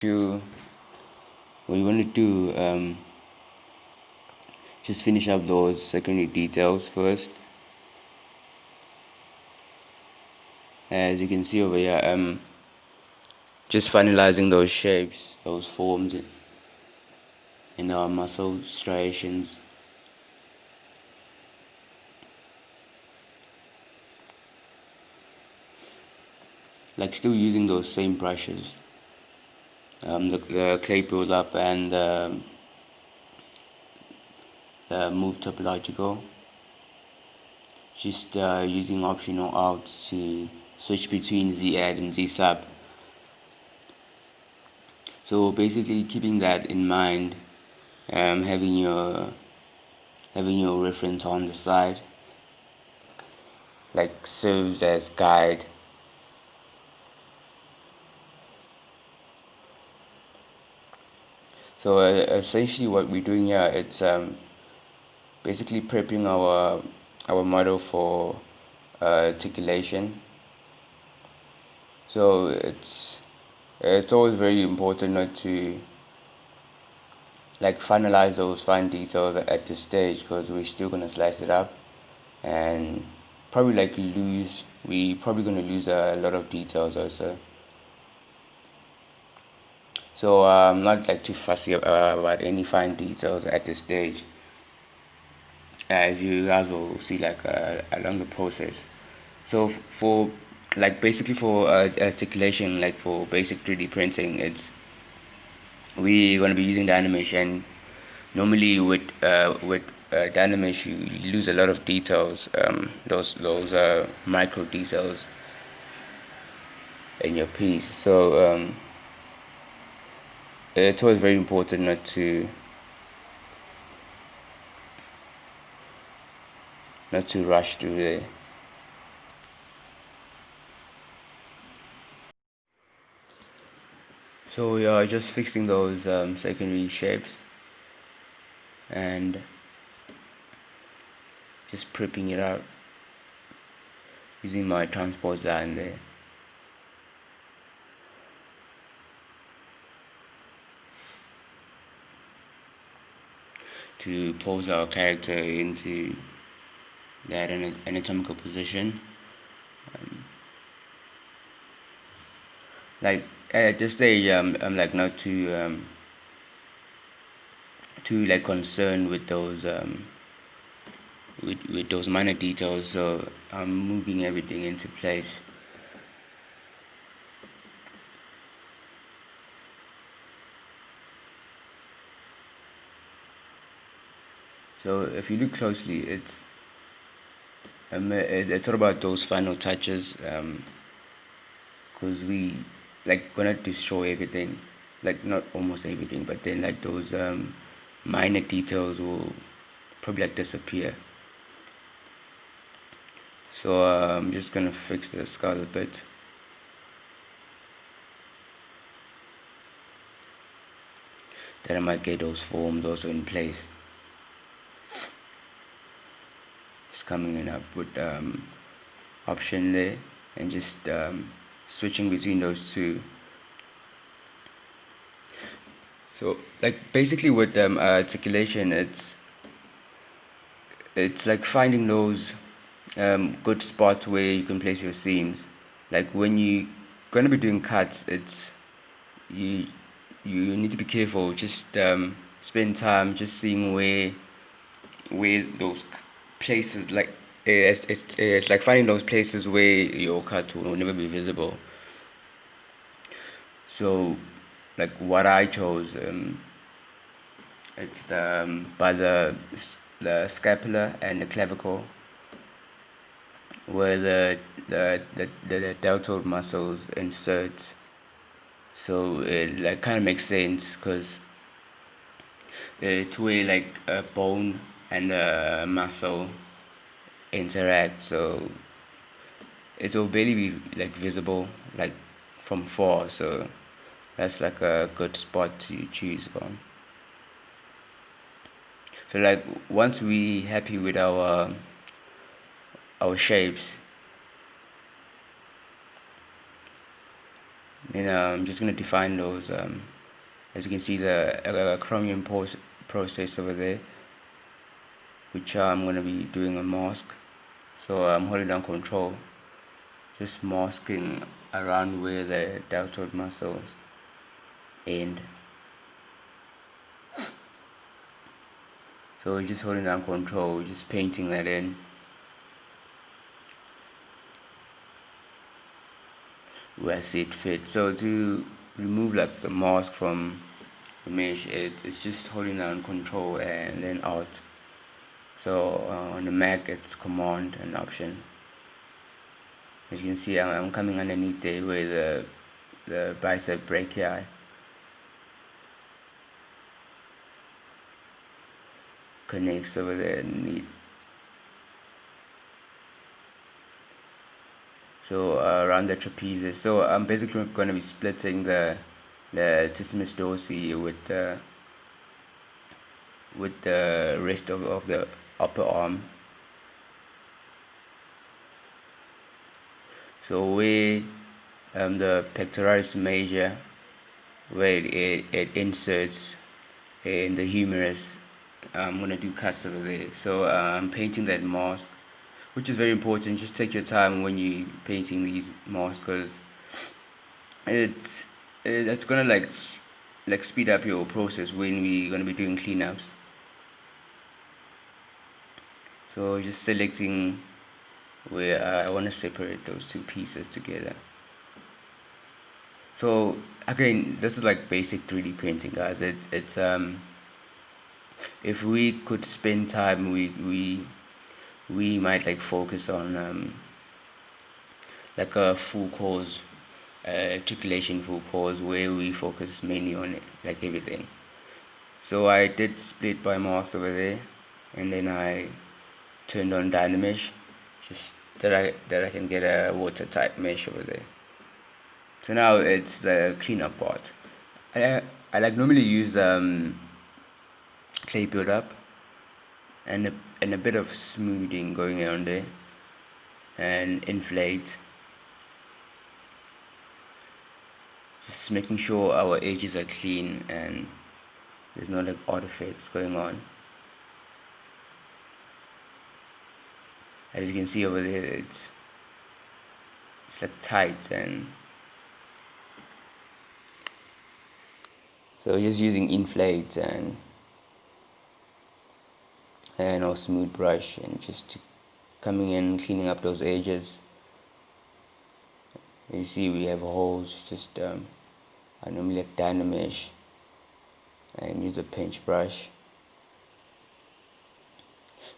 to what you want to do, just finish up those secondary details first. As you can see over here, just finalizing those shapes, those forms in our muscle striations. Like still using those same brushes, the clay build-up and move topological. Just using optional alt to switch between Z-add and Z-sub. So basically keeping that in mind, having your reference on the side, like serves as guide. So essentially what we're doing here, it's basically prepping our model for articulation. So it's always very important not to like finalize those fine details at this stage, because we're still gonna slice it up and probably we're probably gonna lose a lot of details also. So I'm not like too fussy about any fine details at this stage, as you guys will see like along the process. So for like basically for articulation, like for basic 3D printing, we're gonna be using the animation. Normally with the animation you lose a lot of details, those micro details in your piece. So it's always very important not to rush through there. So we are just fixing those secondary shapes and just prepping it out using my transpose line there. To pose our character into that anatomical position. Like at this stage, I'm like not too like concerned with those with those minor details, so I'm moving everything into place. So if you look closely, it's all about those final touches, because we like gonna destroy everything, like not almost everything, but then like those minor details will probably like disappear. So I'm just gonna fix the skull a bit. Then I might get those forms also in place. Just coming in up with option there and just switching between those two. So like basically with articulation, it's like finding those good spots where you can place your seams. Like when you're gonna be doing cuts, you need to be careful. Just spend time just seeing where those places, like it's like finding those places where your cut will never be visible. So like what I chose, it's by the scapula and the clavicle, where the deltoid muscles insert. So it like kind of makes sense, because it's where like a bone and a muscle interact, so it will barely be like visible like from far. So that's like a good spot to choose from. So like once we happy with our shapes, And I'm just going to define those. As you can see, the chromium process over there, which I'm going to be doing a mask. So I'm holding down control, just masking around where the deltoid muscles end. So we're just holding down control, just painting that in. Where it fits. So to remove like the mask from the mesh, it's just holding down control and then alt. So on the Mac it's command and option. As you can see, I'm coming underneath there where the bicep brachii connects over there underneath. So around the trapezius. So I'm basically going to be splitting the latissimus dorsi with the rest of the upper arm. So where the pectoralis major, where it inserts in the humerus, I'm gonna do cuts over there. So I'm painting that mask, which is very important. Just take your time when you painting these masks, because it's gonna like speed up your process when we're gonna be doing cleanups. So just selecting where I want to separate those two pieces together. So again, this is like basic 3D printing, guys. It's if we could spend time, we might like focus on like a full course, articulation full course, where we focus mainly on it, like everything. So I did split by marks over there, and then I turned on Dynamesh, just that I can get a watertight mesh over there. So now it's the cleanup part. I like normally use clay build-up and a bit of smoothing going on there, and inflate, just making sure our edges are clean and there's no like artifacts going on. As you can see over there, it's like tight, and so just using inflate and a smooth brush, and just coming in, cleaning up those edges. You see we have holes. Just I normally like Dynamesh and use a pinch brush.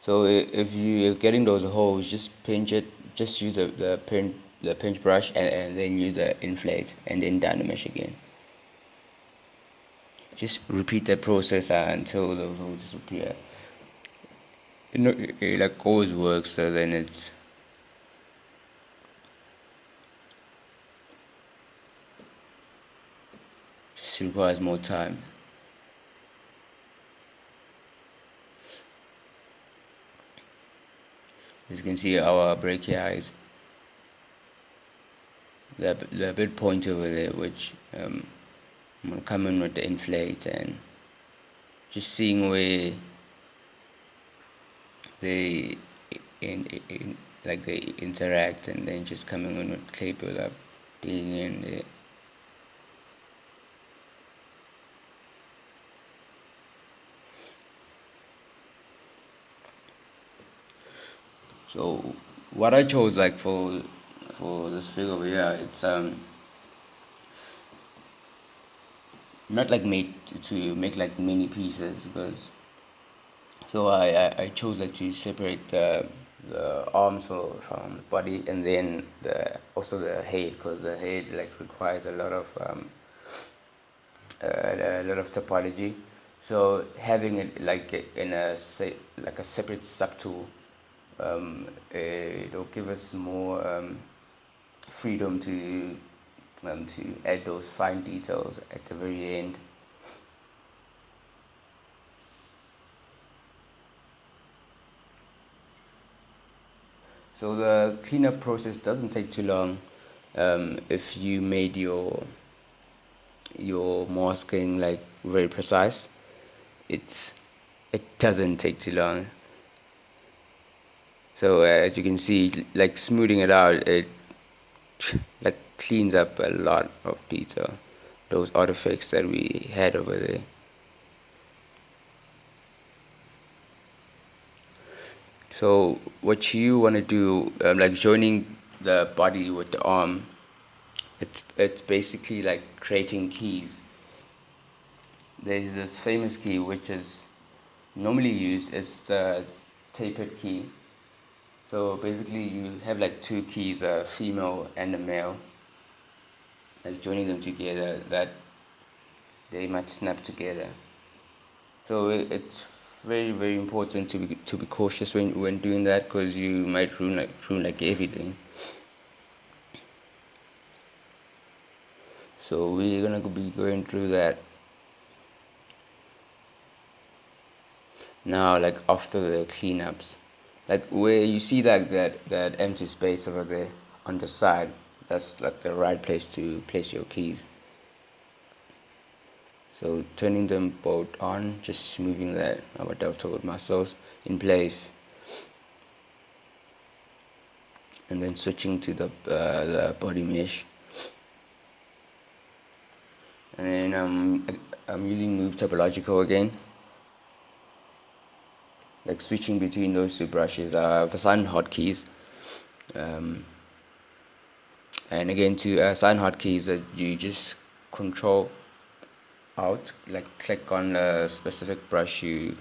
So if you're getting those holes, just pinch it. Just use the pinch brush, and then use the inflate and then Dynamesh again. Just repeat that process until those holes disappear. It like always works. So then it's just requires more time. As you can see, our brachii, the bit point over there, which I'm gonna come in with the inflate and just seeing where they like they interact, and then just coming in with clay build-up, digging in there. So what I chose like for this figure over here, it's not like made to make like mini pieces, because so I chose like to separate the arms from the body, and then also the head, because the head like requires a lot of topology. So having it like in a separate subtool, it'll give us more freedom to add those fine details at the very end. So the cleanup process doesn't take too long if you made your your masking like very precise, it doesn't take too long. So as you can see, like smoothing it out, it like cleans up a lot of detail, those artifacts that we had over there. So what you want to do, like joining the body with the arm, it's basically like creating keys. There's this famous key which is normally used as the tapered key. So basically you have like two keys, a female and a male, like joining them together that they might snap together. So it's very important to be cautious when doing that, because you might ruin like everything. So we're gonna be going through that now, like after the cleanups, like where you see like that empty space over there on the side, that's like the right place to place your keys. So turning them both on, just moving that our deltoid muscles in place, and then switching to the body mesh. And then I'm using move topological again, like switching between those two brushes. For assign hotkeys, and again to assign hotkeys, that you just control out, like click on a specific brush you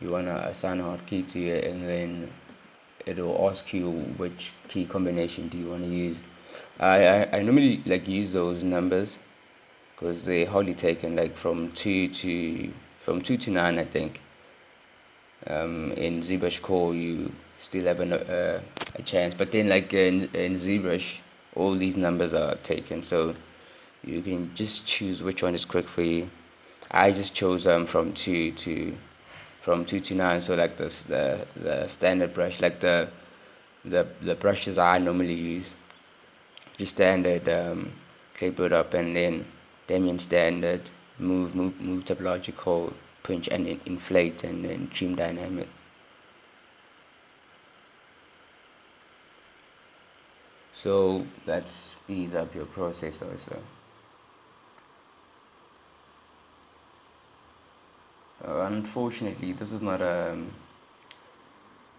wanna assign a hotkey to it, and then it will ask you which key combination do you want to use. I normally like use those numbers because they hardly taken, like from 2 to 9, I think. In ZBrush Core you still have a chance, but then like in ZBrush all these numbers are taken, so you can just choose which one is quick for you. I just chose from 2 to 9, so like the standard brush, like the brushes I normally use, just standard clipboard up, and then Damien standard, move topological, pinch and inflate, and then trim dynamic. So that speeds up your process also. Unfortunately, this is not a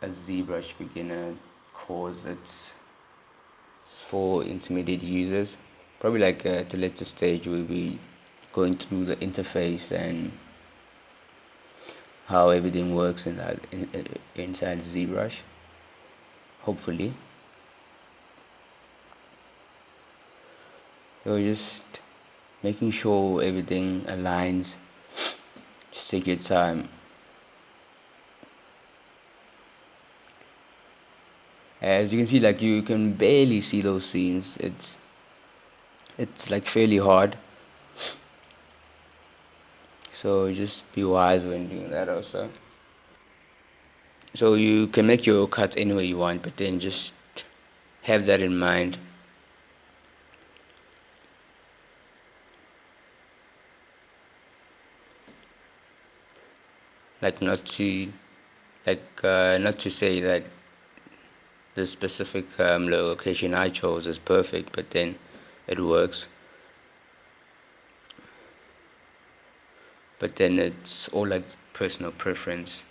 ZBrush beginner course. It's for intermediate users. Probably like at a later stage we'll be going through the interface and how everything works inside ZBrush, hopefully. So just making sure everything aligns. Just take your time. As you can see, like you can barely see those seams. It's like fairly hard. So just be wise when doing that also. So you can make your cuts any way you want, but then just have that in mind. Like not to say that the specific location I chose is perfect, but then it works. But then it's all like personal preference.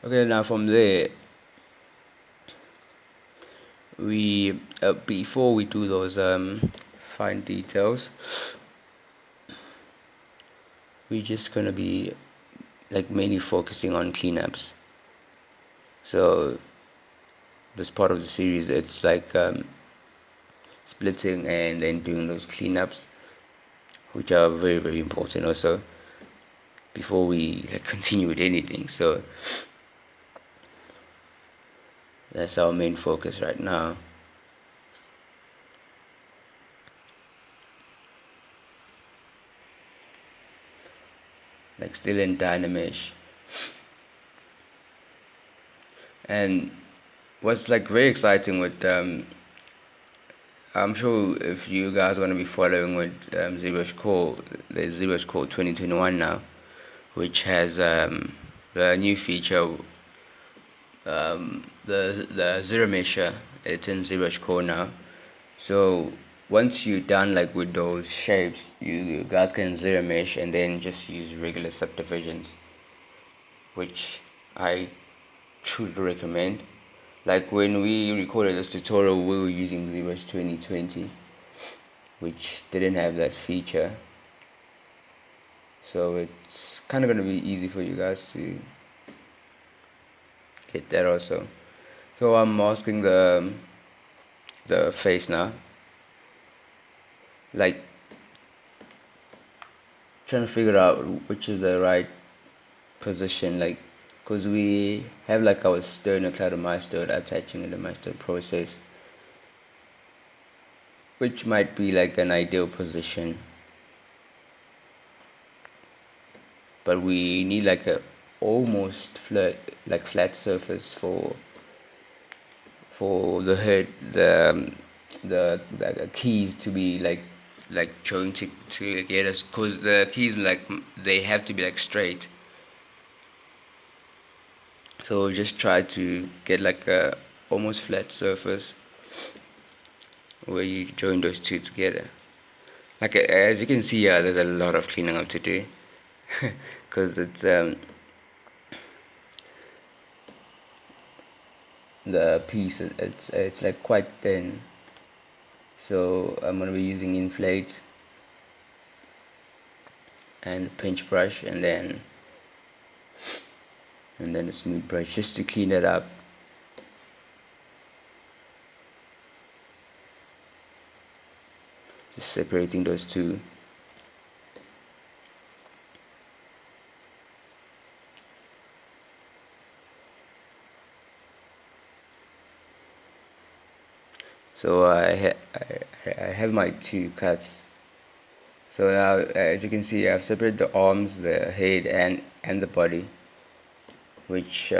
Okay, now from there, we before we do those fine details, we're just gonna be like mainly focusing on cleanups. So this part of the series, it's like splitting and then doing those cleanups, which are very important also before we like continue with anything. So that's our main focus right now. Like still in Dynamesh, and what's like very exciting with I'm sure if you guys want to be following with ZBrush Core, there's ZBrush Core 2021 now, which has the new feature, the zero mesher. It's in ZBrush Core now. So once you're done like with those shapes, you guys can zero mesh and then just use regular subdivisions, which I truly recommend. Like when we recorded this tutorial, we were using ZBrush 2020, which didn't have that feature. So it's kind of going to be easy for you guys to get that also. So I'm masking the face now, like trying to figure out which is the right position, like because we have like our sternocleidomastoid attaching in the master process, which might be like an ideal position, but we need like a almost flat surface for the head, the keys to be like joined together, because the keys like they have to be like straight. So just try to get like a almost flat surface where you join those two together. Like as you can see, there's a lot of cleaning up to do because it's the piece it's like quite thin. So I'm gonna be using inflate and pinch brush and then a smooth brush just to clean it up. Just separating those two. So I have my two cuts. So now as you can see, I've separated the arms, the head and the body, which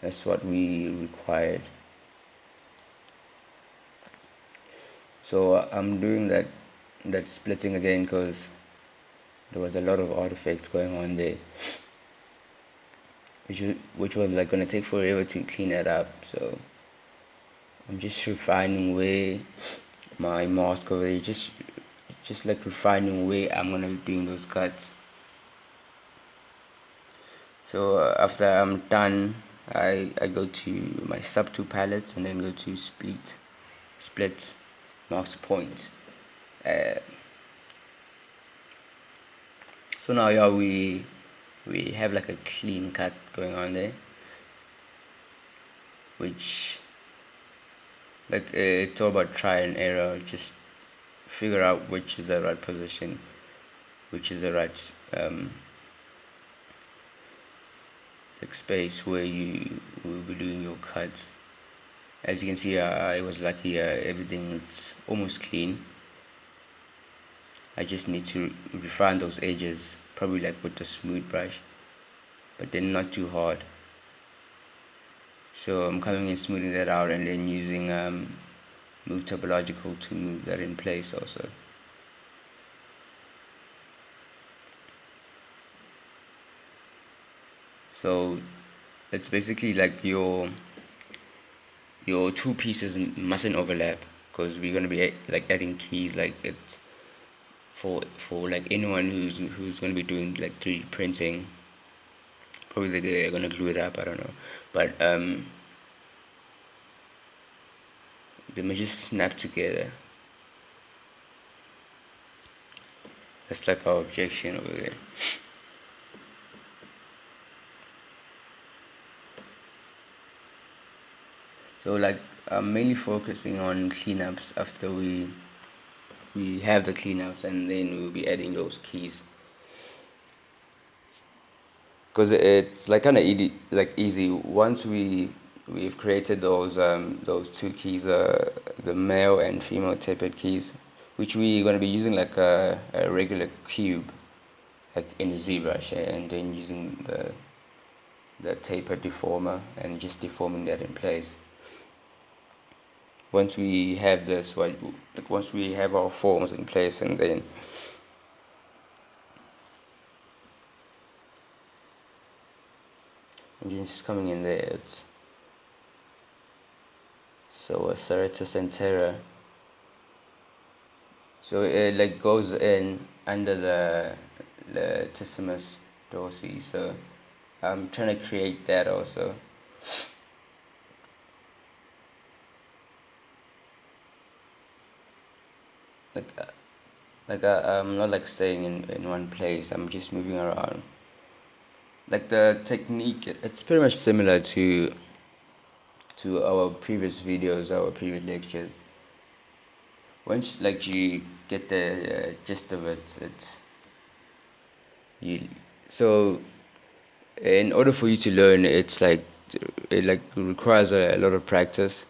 that's what we required. So I'm doing that splitting again because there was a lot of artifacts going on there, which was like gonna take forever to clean it up. So I'm just refining where my mask over there, just like refining where I'm gonna be doing those cuts. So after I'm done, I go to my sub 2 palettes and then go to split mask points. So now we have like a clean cut going on there, which like it's all about try and error. Just figure out which is the right position, which is the right like space where you will be doing your cuts. As you can see, I was lucky, everything is almost clean. I just need to refine those edges, probably like with a smooth brush, but then not too hard. So I'm coming in smoothing that out and then using move topological to move that in place also. So it's basically like your two pieces mustn't overlap, because we're gonna be like adding keys. Like it's for like anyone who's gonna be doing like 3D printing. Probably they're gonna glue it up. I don't know, but they may just snap together. That's like our objection over there. So like I'm mainly focusing on cleanups after we have the cleanups, and then we'll be adding those keys, because it's like kind of easy once we've created those two keys, the male and female tapered keys, which we're going to be using like a regular cube like in ZBrush, and then using taper deformer and just deforming that in place. Once we have this, once we have our forms in place, and then just coming in there, it's so a serratus antera. So it like goes in under the latissimus dorsi. So I'm trying to create that also. I'm not like staying in one place. I'm just moving around. Like the technique, it's pretty much similar to our previous videos, our previous lectures. Once like you get the gist of it, so in order for you to learn, it requires a lot of practice.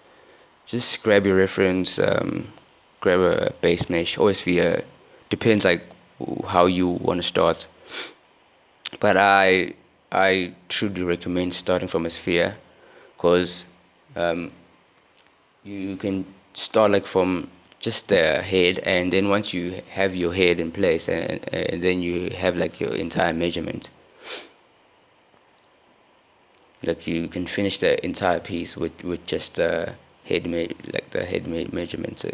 Just grab your reference, grab a base mesh or sphere, depends like how you want to start, but I truly recommend starting from a sphere, because you can start like from just the head, and then once you have your head in place, and then you have like your entire measurement, like you can finish the entire piece with just the head measurement.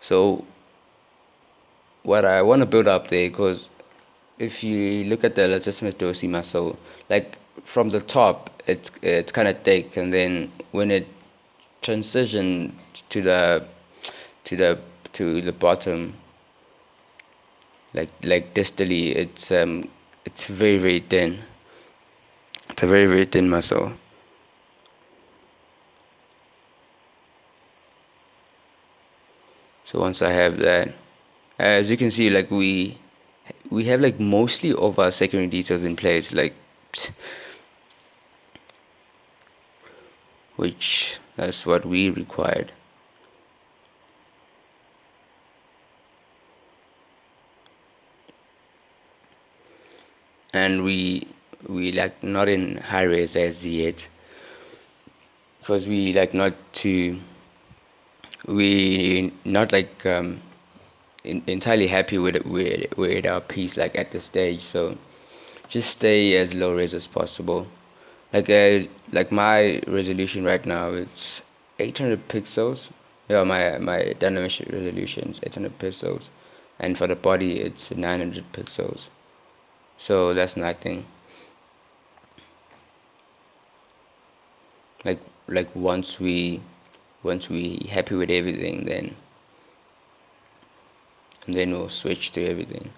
So what I want to build up there, because if you look at the latissimus dorsi muscle, like from the top it's kind of thick, and then when it transitions to the bottom, like distally, it's very, very thin. It's a very, very thin muscle. So once I have that, as you can see, like we have like mostly of our secondary details in place, like which that's what we required. And we like not in high res as yet, because we like not like entirely happy with our piece like at this stage. So just stay as low res as possible. Like my resolution right now, it's 800 pixels. Yeah, my dynamic resolution is 800 pixels, and for the body it's 900 pixels. So that's nothing. Like once we happy with everything, then we'll switch to everything.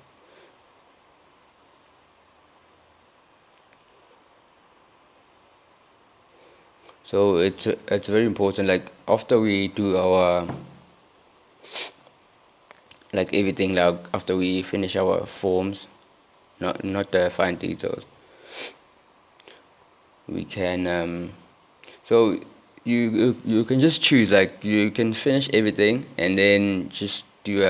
So it's very important, like after we do our like everything, like after we finish our forms, not the fine details, we can so you can just choose, like you can finish everything and then just do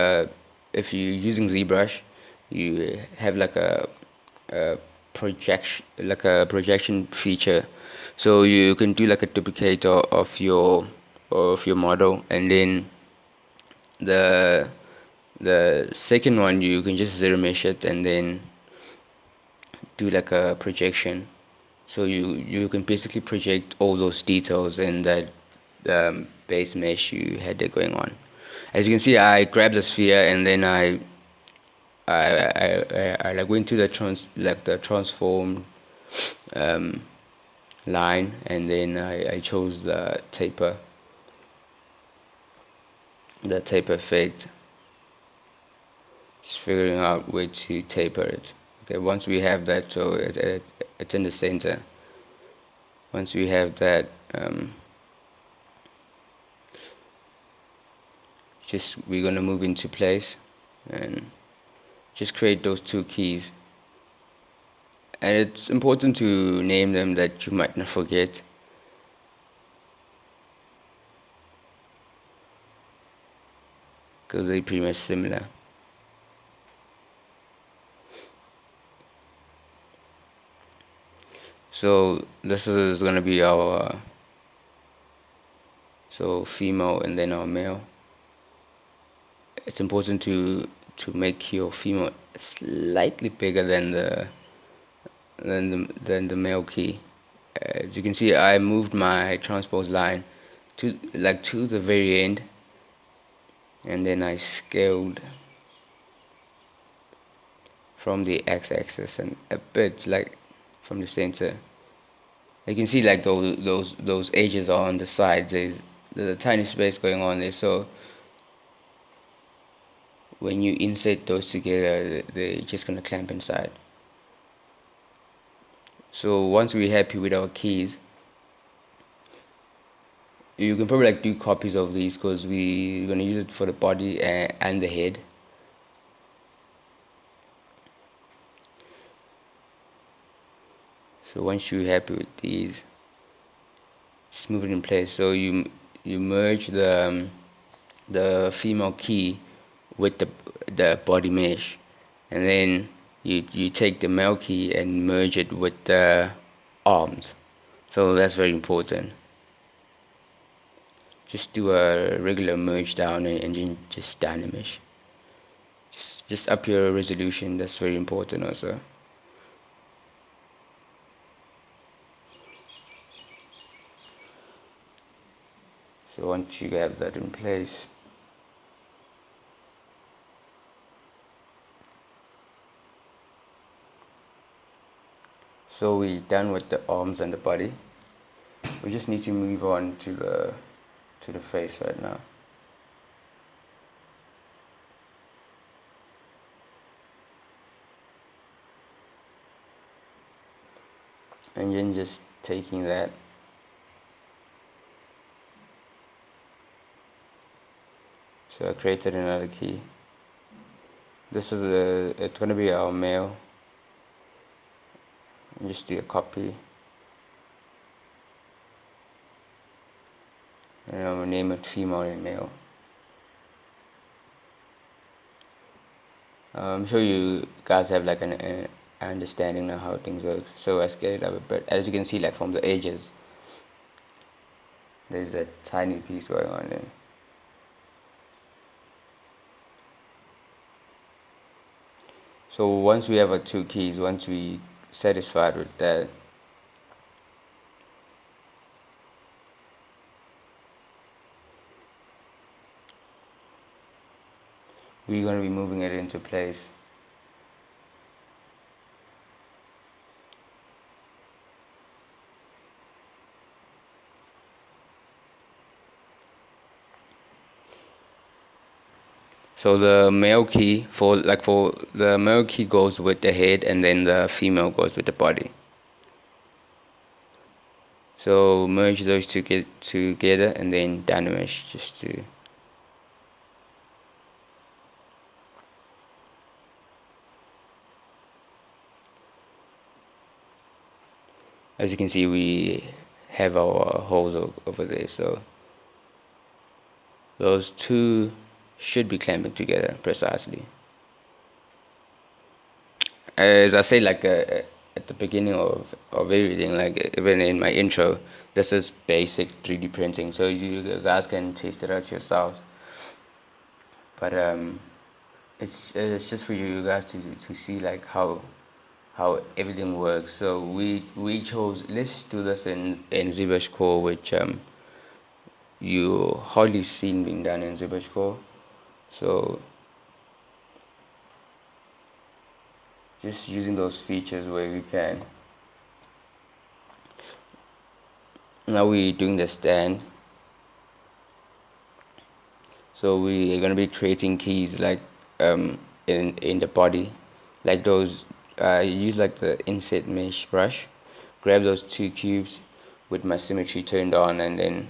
if you're using ZBrush, you have like a projection feature, so you can do like a duplicate of your model, and then the second one you can just zero mesh it and then do like a projection, so you can basically project all those details in that base mesh you had there going on. As you can see, I grabbed the sphere and then I like went to the transform line, and then I chose the taper effect, just figuring out where to taper it. Okay, once we have that, so it's in the center. Once we have that, we're gonna move into place and just create those two keys. And it's important to name them, that you might not forget. because they're pretty much similar. So this is gonna be our so female and then our male. It's important to make your female slightly bigger than the male key. As you can see, I moved my transpose line to the very end, and then I scaled from the x-axis and a bit from the center. You can see those edges are on the sides. There's a tiny space going on there, so when you insert those together, they're just gonna clamp inside. So once we're happy with our keys, you can probably do copies of these, because we're gonna use it for the body and the head. So once you're happy with these, just move it in place. So you merge the female key with the body mesh, and then you take the male key and merge it with the arms. So that's very important. Just do a regular merge down and then just dynamesh. Just up your resolution. That's very important also. So once you have that in place, so we're done with the arms and the body. We just need to move on to the face right now. And then just taking that, so I created another key. This is it's gonna be our male. And just do a copy, and I'm gonna name it female and male. I'm sure you guys have an understanding of how things work. So I scaled it up a bit. As you can see, from the edges, there's a tiny piece going on there. So once we have our two keys, once we satisfied with that, we're going to be moving it into place. So the male key for the male key goes with the head, and then the female goes with the body. So merge those two together, and then dynamesh just to. As you can see, we have our holes over there. So those two should be clamping together precisely. As I say, at the beginning of everything, even in my intro, this is basic 3D printing, so you guys can test it out yourselves. But it's just for you guys to see how everything works. So we chose, let's do this in ZBrush Core, which you hardly seen being done in ZBrush Core. So just using those features where we can. Now we're doing the stand. So we are going to be creating keys in the body, those. Use the inset mesh brush. Grab those two cubes with my symmetry turned on, and then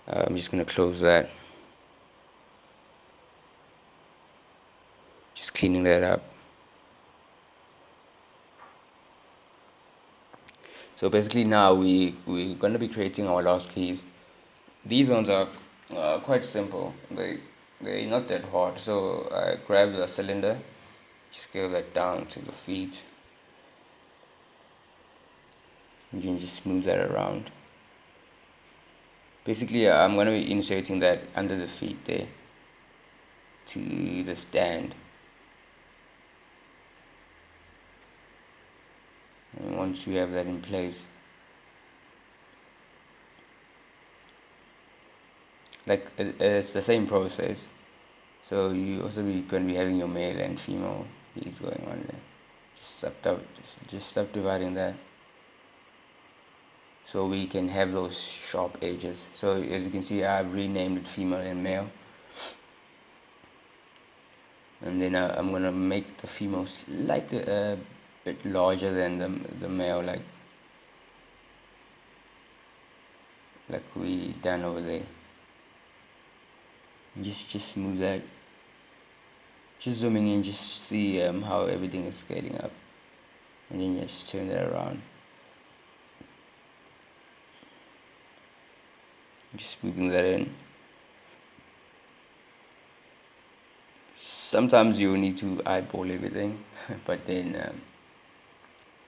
I'm just going to close that. Just cleaning that up. So basically now we're going to be creating our last keys. These ones are quite simple. they're not that hard. So I grab the cylinder, scale that down to the feet. You can just smooth that around. Basically, I'm going to be inserting that under the feet there to the stand. And once you have that in place, like it's the same process. So you also going to be having your male and female piece going on there. Just subdividing that, so we can have those sharp edges. So as you can see, I've renamed it female and male, and then I'm gonna make the female slightly a bit larger than the male, like we done over there. Just smooth that. Just zooming in, just see how everything is scaling up, and then just turn that around. Just moving that in. Sometimes you need to eyeball everything, but then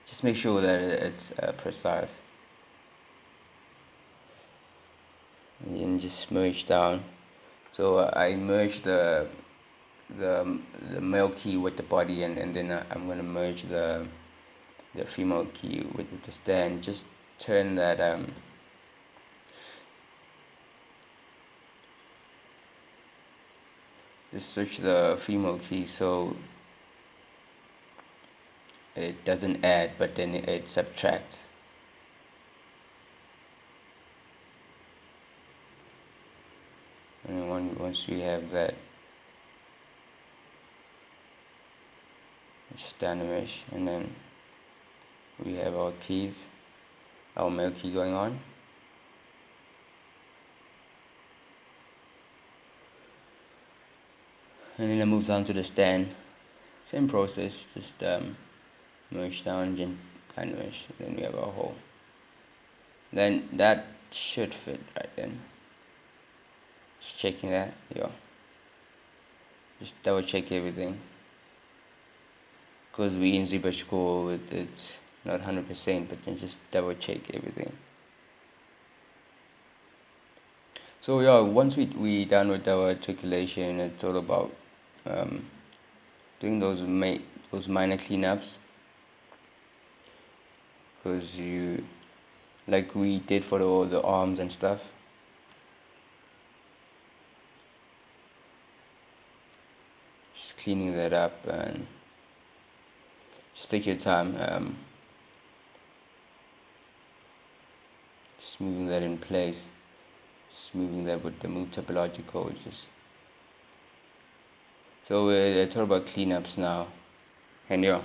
just make sure that it's precise. And then just merge down. So I merge the male key with the body, and then I'm gonna merge the female key with the stand. Just turn that just switch the female key so it doesn't add, but then it subtracts. And once we have that, just down the mesh, and then we have our keys, our male key going on. And then I move down to the stand. Same process, just merge down, kind of mesh. Then we have our hole. Then that should fit right then. Just checking that, yeah. Just double check everything, because we in ZBrush Core, it's not 100%, but then just double check everything. So yeah, once we done with our articulation, it's all about doing those minor cleanups, because you, like we did for all the arms and stuff. Just cleaning that up, and just take your time. Just moving that in place. Just moving that with the move topological. So we're talking about cleanups now, and yeah.